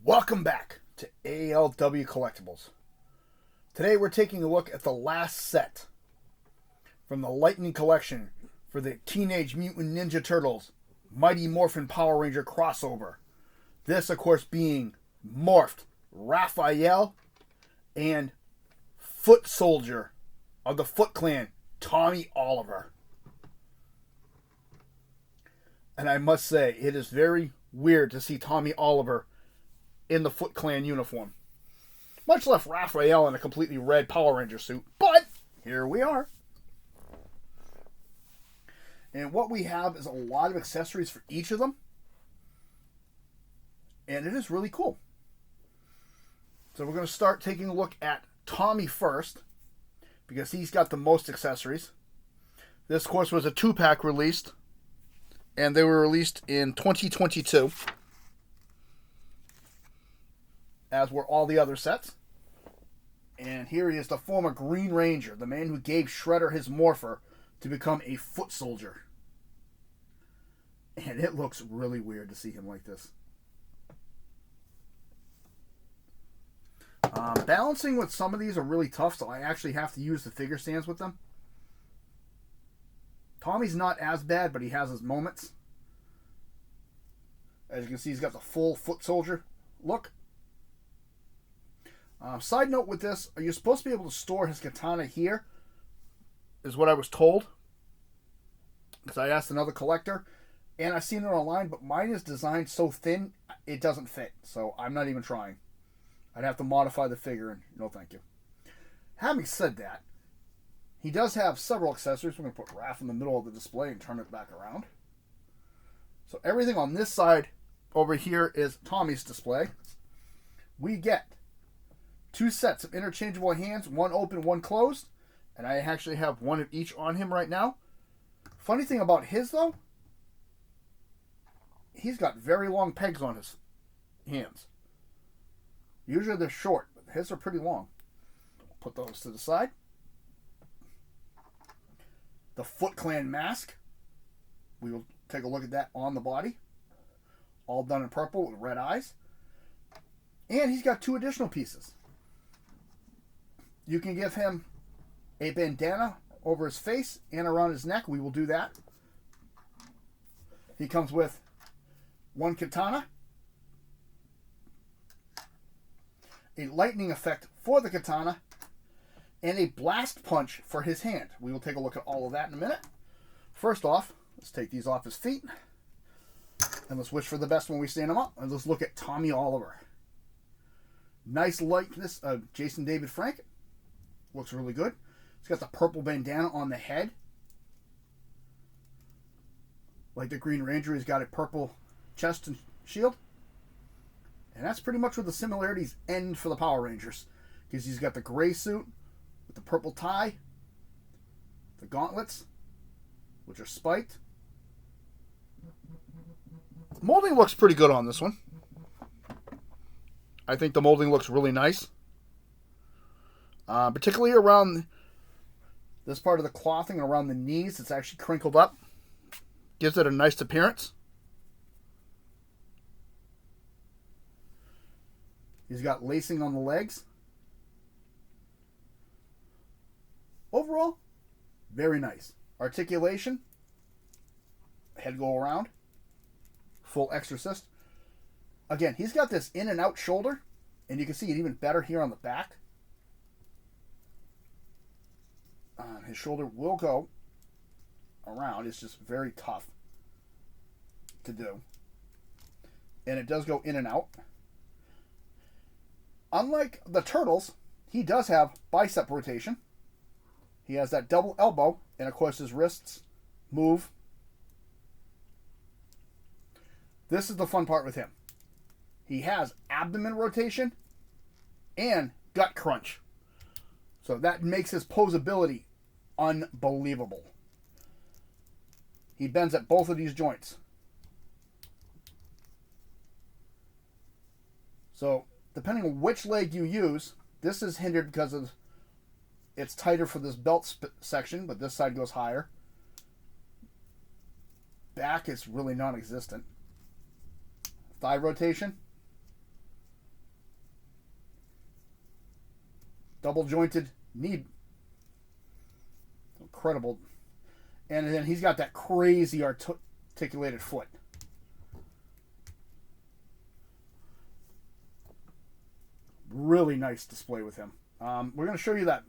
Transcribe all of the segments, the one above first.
Welcome back to ALW Collectibles. Today we're taking a look at the last set from the Lightning Collection for the Teenage Mutant Ninja Turtles Mighty Morphin Power Ranger crossover. This, of course, being Morphed Raphael and Foot Soldier of the Foot Clan, Tommy Oliver. And I must say, it is very weird to see Tommy Oliver in the Foot Clan uniform. Much less Raphael in a completely red Power Ranger suit. But here we are. And what we have is a lot of accessories for each of them. And it is really cool. So we're going to start taking a look at Tommy first, because he's got the most accessories. This, of course, was a 2-pack released, and they were released in 2022, as were all the other sets. And here he is, the former Green Ranger, the man who gave Shredder his morpher to become a foot soldier. And it looks really weird to see him like this. Balancing with some of these are really tough, so I actually have to use the figure stands with them. Tommy's not as bad, but he has his moments. As you can see, he's got the full foot soldier look. Side note with this, you're supposed to be able to store his katana here, is what I was told. Because I asked another collector, and I've seen it online, but mine is designed so thin, it doesn't fit. So I'm not even trying. I'd have to modify the figure, and no thank you. Having said that, he does have several accessories. We're going to put Raph in the middle of the display and turn it back around. So everything on this side over here is Tommy's display. We get 2 sets of interchangeable hands, one open, one closed. And I actually have one of each on him right now. Funny thing about his, though, he's got very long pegs on his hands. Usually they're short, but his are pretty long. Put those to the side. The Foot Clan mask. We will take a look at that on the body. All done in purple with red eyes. And he's got 2 additional pieces. You can give him a bandana over his face and around his neck. We will do that. He comes with 1 katana, a lightning effect for the katana, and a blast punch for his hand. We will take a look at all of that in a minute. First off, let's take these off his feet. And let's wish for the best when we stand him up. And let's look at Tommy Oliver. Nice likeness of Jason David Frank. Looks really good. He's got the purple bandana on the head. Like the Green Ranger, he's got a purple chest and shield. And that's pretty much where the similarities end for the Power Rangers. Because he's got the gray suit with the purple tie, the gauntlets, which are spiked. Molding looks pretty good on this one. I think the molding looks really nice. Particularly around this part of the clothing and around the knees. It's actually crinkled up. Gives it a nice appearance. He's got lacing on the legs. Overall, very nice. Articulation. Head go around. Full exorcist. Again, he's got this in and out shoulder. And you can see it even better here on the back. His shoulder will go around. It's just very tough to do. And it does go in and out. Unlike the Turtles, he does have bicep rotation. He has that double elbow, and of course his wrists move. This is the fun part with him. He has abdomen rotation and gut crunch. So that makes his posability unbelievable. He bends at both of these joints. So depending on which leg you use, this is hindered because of it's tighter for this belt section, but this side goes higher. Back is really non-existent. Thigh rotation. double jointed knee. Incredible. And then he's got that crazy articulated foot. Really nice display with him. We're going to show you that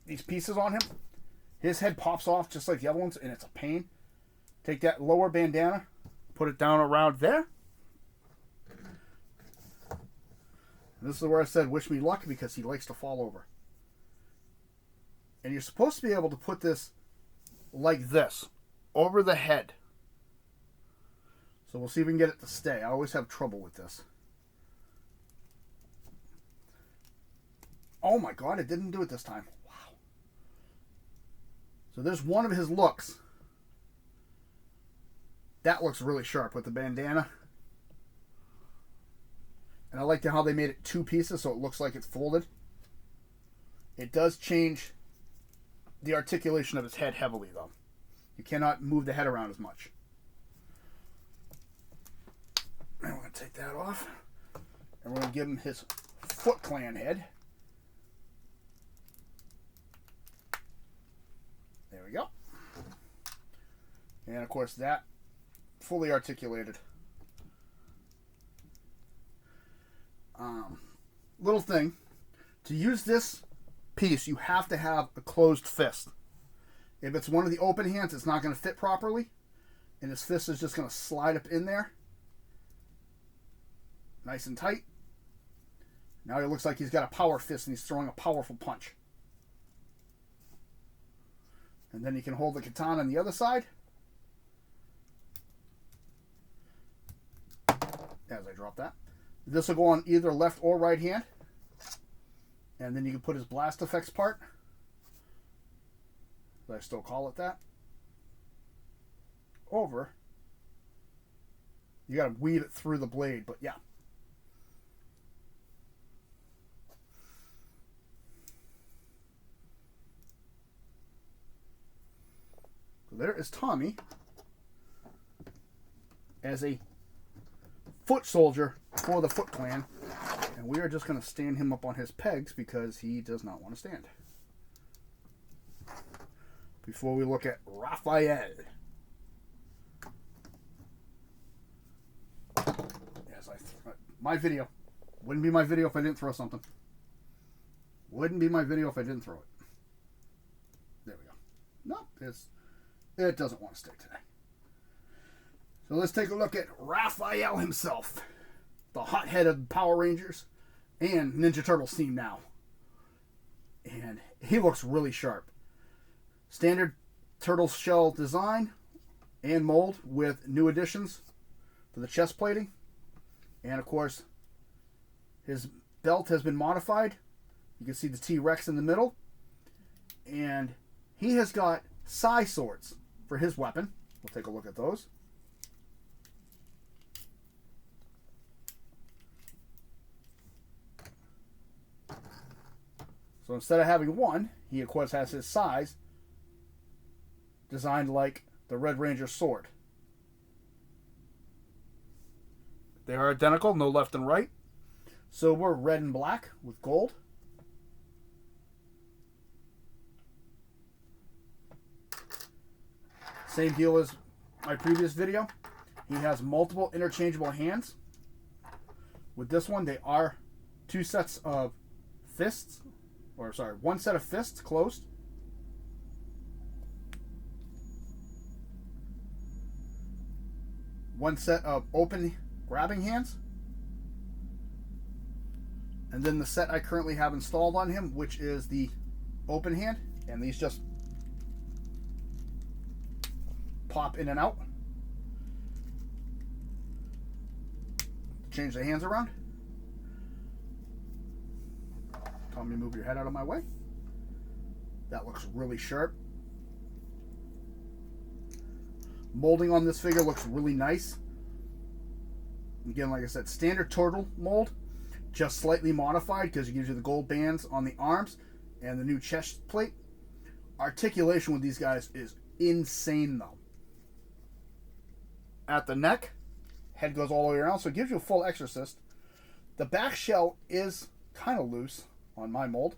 these pieces on him. His head pops off just like the other ones, and it's a pain. Take that lower bandana, put it down around there. And this is where I said, wish me luck, because he likes to fall over. And you're supposed to be able to put this like this, over the head. So we'll see if we can get it to stay. I always have trouble with this. Oh my God, it didn't do it this time. Wow. So there's one of his looks. That looks really sharp with the bandana. And I like how they made it two pieces so it looks like it's folded. It does change the articulation of his head heavily, though. You cannot move the head around as much. And we're going to take that off. And we're going to give him his Foot Clan head. There we go. And of course that fully articulated. Little thing, to use this piece you have to have a closed fist. If it's one of the open hands, it's not going to fit properly, and his fist is just going to slide up in there nice and tight. Now he looks like he's got a power fist and he's throwing a powerful punch. And then you can hold the katana on the other side. As I drop that. This will go on either left or right hand. And then you can put his blast effects part. I still call it that. Over. You got to weave it through the blade, but yeah. So there is Tommy as a foot soldier for the Foot Clan. And we are just going to stand him up on his pegs because he does not want to stand. Before we look at Raphael. Yes, my video. Wouldn't be my video if I didn't throw something. Wouldn't be my video if I didn't throw it. There we go. No, it doesn't want to stick today. So let's take a look at Raphael himself. The hothead of Power Rangers and Ninja Turtles team now. And he looks really sharp. Standard turtle shell design and mold with new additions for the chest plating. And of course, his belt has been modified. You can see the T-Rex in the middle. And he has got Sai swords for his weapon. We'll take a look at those. So instead of having one, he of course has his size designed like the Red Ranger sword. They are identical, no left and right. So we're red and black with gold. Same deal as my previous video. He has multiple interchangeable hands. With this one, they are two sets of fists. Or sorry, one set of fists closed. One set of open grabbing hands. And then the set I currently have installed on him, which is the open hand. And these just pop in and out. Change the hands around. Tell me to move your head out of my way. That looks really sharp. Molding on this figure looks really nice. Again, like I said, standard turtle mold, just slightly modified because it gives you the gold bands on the arms and the new chest plate. Articulation with these guys is insane though. At the neck, head goes all the way around, so it gives you a full exorcist. The back shell is kind of loose on my mold,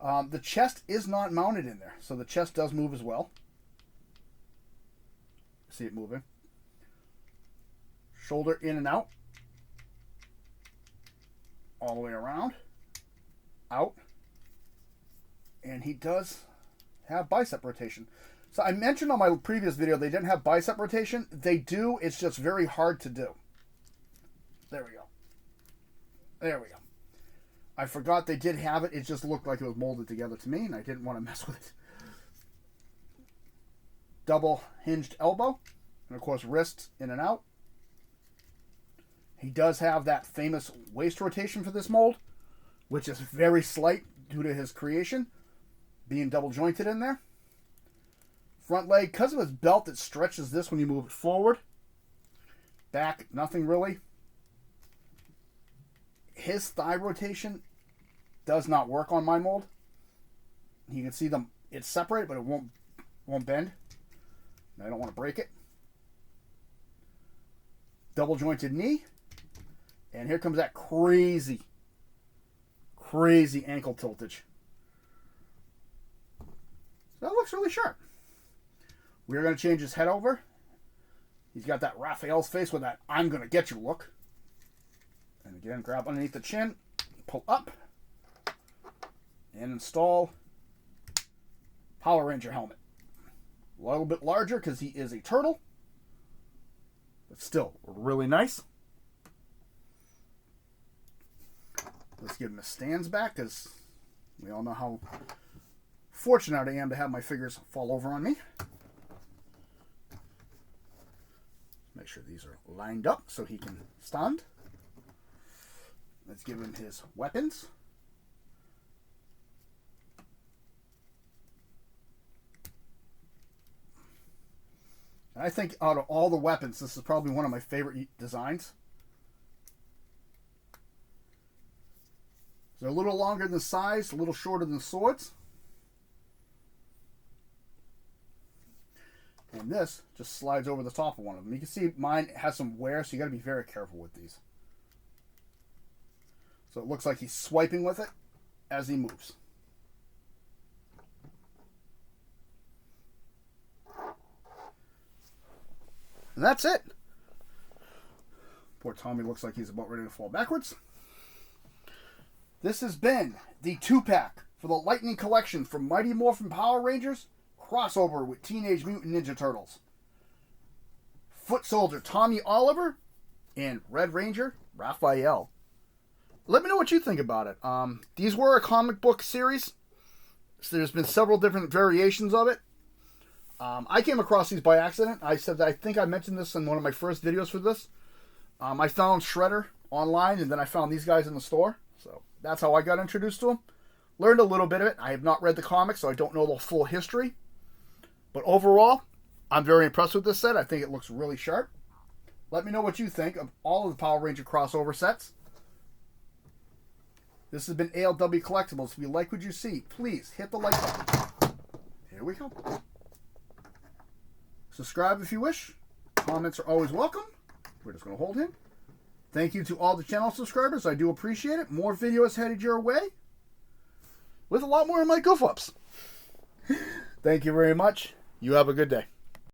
The chest is not mounted in there, so the chest does move as well. See it moving. Shoulder in and out. All the way around. Out. And he does have bicep rotation. So I mentioned on my previous video they didn't have bicep rotation. They do. It's just very hard to do. There we go. There we go. I forgot they did have it. It just looked like it was molded together to me, and I didn't want to mess with it. Double hinged elbow. And, of course, wrists in and out. He does have that famous waist rotation for this mold, which is very slight due to his creation, being double jointed in there. Front leg, because of his belt, it stretches this when you move it forward. Back, nothing really. His thigh rotation does not work on my mold. You can see them, it's separated, but it won't bend. I don't want to break it. Double jointed knee. And here comes that crazy ankle tiltage. So that looks really sharp. We're going to change his head over. He's got that Raphael's face with that I'm going to get you look. And again, grab underneath the chin, pull up, and install Power Ranger helmet. A little bit larger because he is a turtle, but still really nice. Let's give him his stands back because we all know how fortunate I am to have my figures fall over on me. Make sure these are lined up so he can stand. Let's give him his weapons. And I think out of all the weapons, this is probably one of my favorite designs. They're a little longer than size, a little shorter than swords. And this just slides over the top of one of them. You can see mine has some wear, so you got to be very careful with these. So it looks like he's swiping with it as he moves. And that's it. Poor Tommy looks like he's about ready to fall backwards. This has been the 2-pack for the Lightning Collection from Mighty Morphin Power Rangers crossover with Teenage Mutant Ninja Turtles. Foot Soldier Tommy Oliver and Red Ranger Raphael. Let me know what you think about it. These were a comic book series. So there's been several different variations of it. I came across these by accident. I think I mentioned this in one of my first videos for this. I found Shredder online, and then I found these guys in the store. So that's how I got introduced to them. Learned a little bit of it. I have not read the comics, so I don't know the full history. But overall, I'm very impressed with this set. I think it looks really sharp. Let me know what you think of all of the Power Ranger crossover sets. This has been ALW Collectibles. If you like what you see, please hit the like button. Here we go. Subscribe if you wish. Comments are always welcome. We're just going to hold him. Thank you to all the channel subscribers. I do appreciate it. More videos headed your way with a lot more of my goof-ups. Thank you very much. You have a good day.